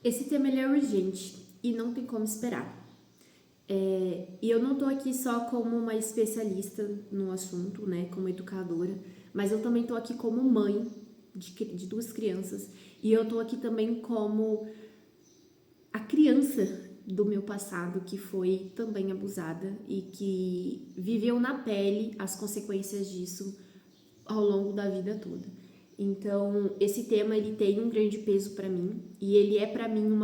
Esse tema ele é urgente e não tem como esperar. E eu não tô aqui só como uma especialista no assunto, né, como educadora, mas eu também tô aqui como mãe de duas crianças e eu tô aqui também como a criança do meu passado que foi também abusada e que viveu na pele as consequências disso ao longo da vida toda. Então, esse tema ele tem um grande peso para mim e ele é para mim um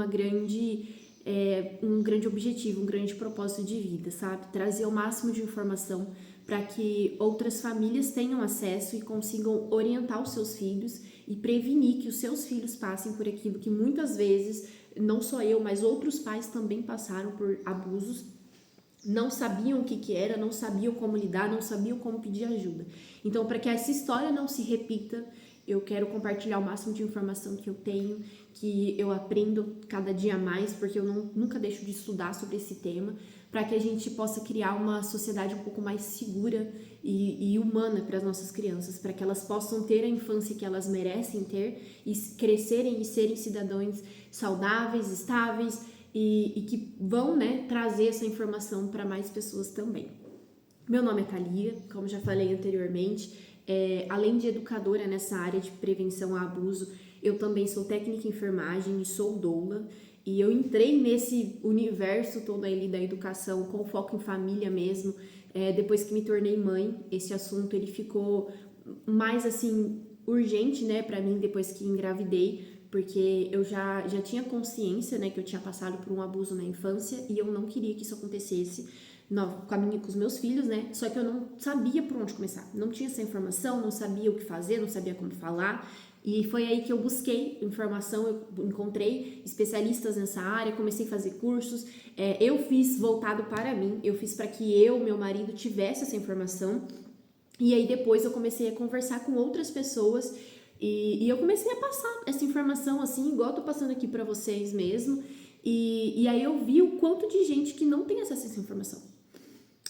grande objetivo, um grande propósito de vida, sabe? Trazer o máximo de informação para que outras famílias tenham acesso e consigam orientar os seus filhos e prevenir que os seus filhos passem por aquilo que muitas vezes, não só eu, mas outros pais também passaram por abusos, não sabiam o que era, não sabiam como lidar, não sabiam como pedir ajuda. Então, para que essa história não se repita, eu quero compartilhar o máximo de informação que eu tenho, que eu aprendo cada dia mais, porque eu nunca deixo de estudar sobre esse tema, para que a gente possa criar uma sociedade um pouco mais segura e humana para as nossas crianças, para que elas possam ter a infância que elas merecem ter e crescerem e serem cidadãos saudáveis, estáveis, e que vão, né, trazer essa informação para mais pessoas também. Meu nome é Thalia, como já falei anteriormente, além de educadora nessa área de prevenção a abuso, eu também sou técnica em enfermagem e sou doula, e eu entrei nesse universo todo ali da educação com foco em família mesmo, depois que me tornei mãe. Esse assunto ele ficou mais assim urgente, né, para mim depois que engravidei, porque eu já tinha consciência, né, que eu tinha passado por um abuso na infância e eu não queria que isso acontecesse com os meus filhos, né, só que eu não sabia por onde começar, não tinha essa informação, não sabia o que fazer, não sabia como falar, e foi aí que eu busquei informação, eu encontrei especialistas nessa área, comecei a fazer cursos, eu fiz voltado para mim, eu fiz para que meu marido tivesse essa informação, e aí depois eu comecei a conversar com outras pessoas e eu comecei a passar essa informação assim, igual eu tô passando aqui pra vocês mesmo. E aí eu vi o quanto de gente que não tem acesso a essa informação.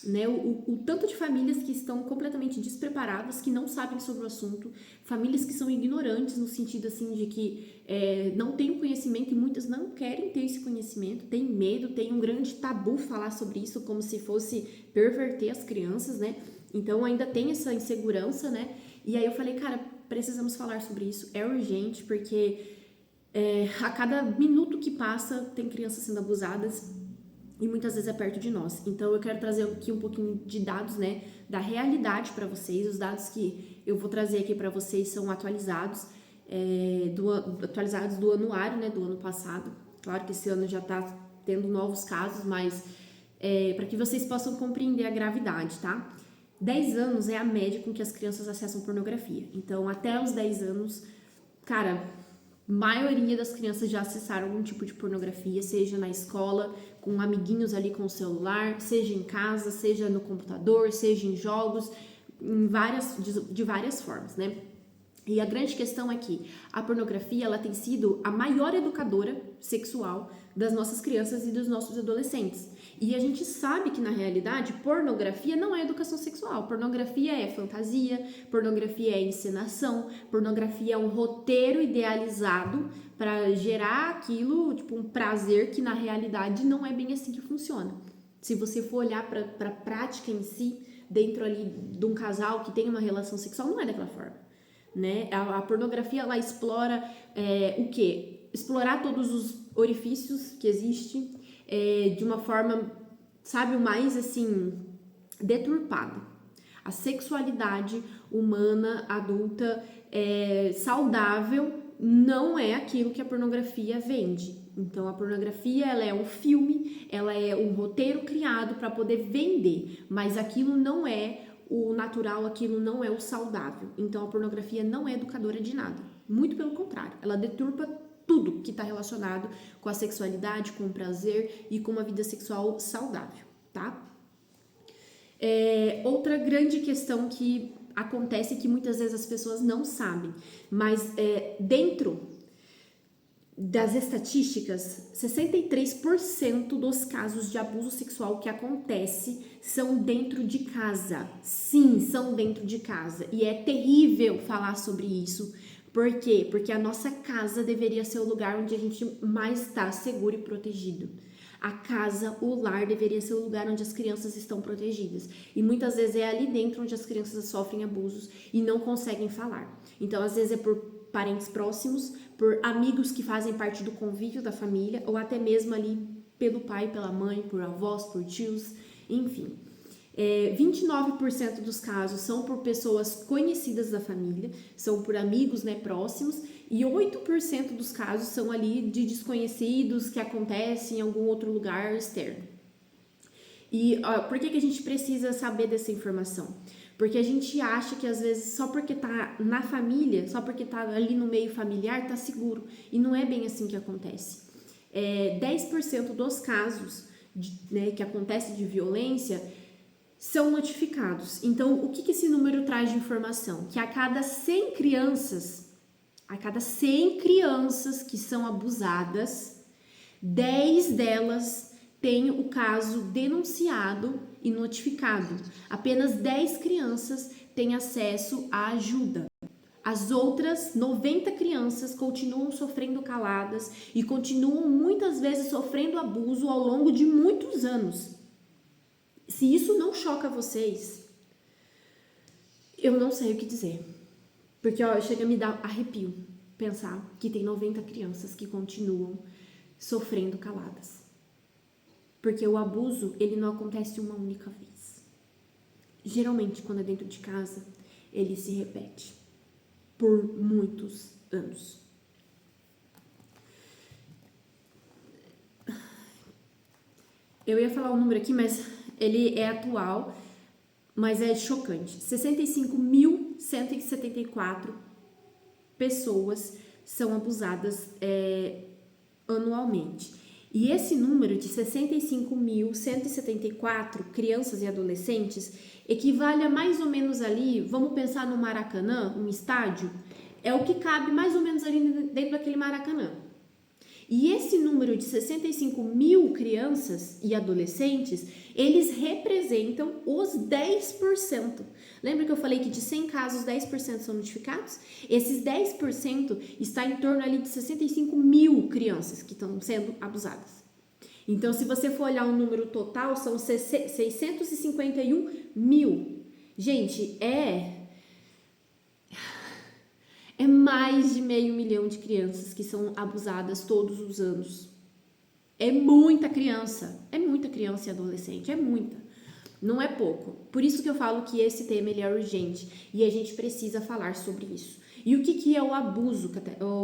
Né? O tanto de famílias que estão completamente despreparadas, que não sabem sobre o assunto, famílias que são ignorantes no sentido assim de que não têm o conhecimento e muitas não querem ter esse conhecimento, têm medo, tem um grande tabu falar sobre isso como se fosse perverter as crianças, né? Então ainda tem essa insegurança, né? E aí eu falei, cara, precisamos falar sobre isso, é urgente, porque a cada minuto que passa tem crianças sendo abusadas e muitas vezes é perto de nós. Então eu quero trazer aqui um pouquinho de dados, né, da realidade para vocês. Os dados que eu vou trazer aqui para vocês são atualizados, atualizados do anuário, né, do ano passado. Claro que esse ano já está tendo novos casos, mas para que vocês possam compreender a gravidade, tá? 10 anos é a média com que as crianças acessam pornografia. Então, até os 10 anos, cara, maioria das crianças já acessaram algum tipo de pornografia, seja na escola, com amiguinhos ali com o celular, seja em casa, seja no computador, seja em jogos, de várias formas, né? E a grande questão é que a pornografia ela tem sido a maior educadora sexual das nossas crianças e dos nossos adolescentes. E a gente sabe que na realidade pornografia não é educação sexual. Pornografia é fantasia, pornografia é encenação, pornografia é um roteiro idealizado para gerar aquilo, tipo um prazer que na realidade não é bem assim que funciona. Se você for olhar para a prática em si, dentro ali de um casal que tem uma relação sexual, não é daquela forma. Né? A pornografia ela explora o quê? Explorar todos os orifícios que existem de uma forma, sabe, o mais assim deturpada. A sexualidade humana, adulta, saudável não é aquilo que a pornografia vende. Então a pornografia ela é um filme, ela é um roteiro criado para poder vender, mas aquilo não é o natural, aquilo não é o saudável. Então a pornografia não é educadora de nada. Muito pelo contrário, ela deturpa tudo que está relacionado com a sexualidade, com o prazer e com uma vida sexual saudável, tá? Outra grande questão que acontece que muitas vezes as pessoas não sabem, mas dentro das estatísticas, 63% dos casos de abuso sexual que acontece são dentro de casa. Sim, são dentro de casa. E é terrível falar sobre isso, Por quê? Porque a nossa casa deveria ser o lugar onde a gente mais está seguro e protegido. A casa, o lar, deveria ser o lugar onde as crianças estão protegidas. E muitas vezes é ali dentro onde as crianças sofrem abusos e não conseguem falar. Então, às vezes é por parentes próximos, por amigos que fazem parte do convívio da família, ou até mesmo ali pelo pai, pela mãe, por avós, por tios, enfim. 29% dos casos são por pessoas conhecidas da família, são por amigos, né, próximos, e 8% dos casos são ali de desconhecidos que acontecem em algum outro lugar externo. E por que a gente precisa saber dessa informação? Porque a gente acha que às vezes só porque tá na família, só porque tá ali no meio familiar, tá seguro. E não é bem assim que acontece. 10% dos casos que acontece de violência são notificados. Então, o que esse número traz de informação? Que a cada 100 crianças que são abusadas, 10 delas têm o caso denunciado e notificado. Apenas 10 crianças têm acesso à ajuda. As outras 90 crianças continuam sofrendo caladas e continuam muitas vezes sofrendo abuso ao longo de muitos anos. Se isso não choca vocês, eu não sei o que dizer. Porque chega a me dar arrepio pensar que tem 90 crianças que continuam sofrendo caladas. Porque o abuso, ele não acontece uma única vez. Geralmente, quando é dentro de casa, ele se repete por muitos anos. Eu ia falar um número aqui, mas ele é atual, mas é chocante. 65.174 pessoas são abusadas anualmente. E esse número de 65.174 crianças e adolescentes equivale a mais ou menos ali, vamos pensar no Maracanã, um estádio, é o que cabe mais ou menos ali dentro daquele Maracanã. E esse número de 65 mil crianças e adolescentes, eles representam os 10%. Lembra que eu falei que de 100 casos, 10% são notificados? Esses 10% está em torno ali de 65 mil crianças que estão sendo abusadas. Então, se você for olhar o número total, são 651 mil. Gente, é mais de 500 mil de crianças que são abusadas todos os anos. É muita criança e adolescente, é muita. Não é pouco. Por isso que eu falo que esse tema ele é urgente e a gente precisa falar sobre isso. E o que é o abuso,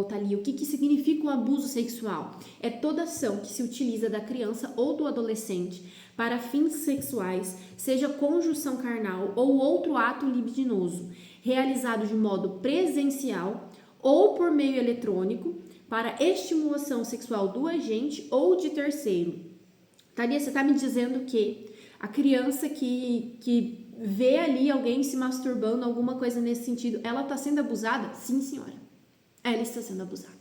Thalia? O que significa o abuso sexual? É toda ação que se utiliza da criança ou do adolescente para fins sexuais, seja conjunção carnal ou outro ato libidinoso, realizado de modo presencial ou por meio eletrônico para estimulação sexual do agente ou de terceiro. Thalia, você está me dizendo que a criança que vê ali alguém se masturbando, alguma coisa nesse sentido, ela está sendo abusada? Sim, senhora. Ela está sendo abusada.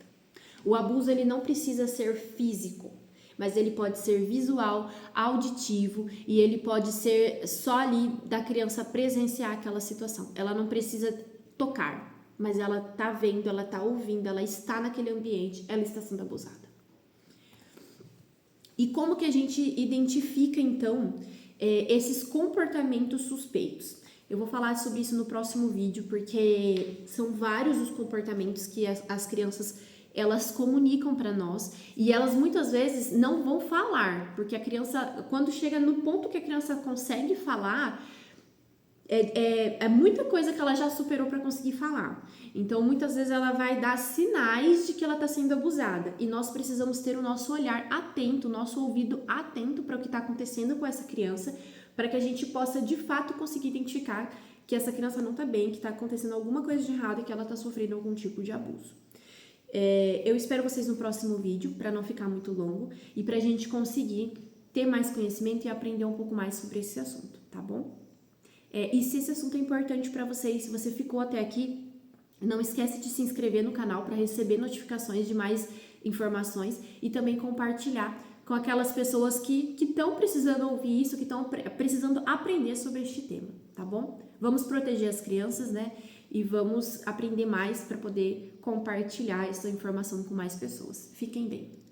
O abuso ele não precisa ser físico, mas ele pode ser visual, auditivo e ele pode ser só ali da criança presenciar aquela situação. Ela não precisa tocar, mas ela tá vendo, ela tá ouvindo, ela está naquele ambiente, ela está sendo abusada. E como que a gente identifica, então, esses comportamentos suspeitos? Eu vou falar sobre isso no próximo vídeo, porque são vários os comportamentos que as crianças elas comunicam para nós e elas muitas vezes não vão falar, porque a criança, quando chega no ponto que a criança consegue falar, é muita coisa que ela já superou para conseguir falar. Então, muitas vezes ela vai dar sinais de que ela está sendo abusada e nós precisamos ter o nosso olhar atento, o nosso ouvido atento para o que está acontecendo com essa criança, para que a gente possa de fato conseguir identificar que essa criança não está bem, que está acontecendo alguma coisa de errado e que ela está sofrendo algum tipo de abuso. Eu espero vocês no próximo vídeo, para não ficar muito longo e para a gente conseguir ter mais conhecimento e aprender um pouco mais sobre esse assunto, tá bom? E se esse assunto é importante para vocês, se você ficou até aqui, não esquece de se inscrever no canal para receber notificações de mais informações e também compartilhar com aquelas pessoas que estão precisando ouvir isso, que estão precisando aprender sobre este tema, tá bom? Vamos proteger as crianças, né? e vamos aprender mais para poder compartilhar essa informação com mais pessoas. Fiquem bem!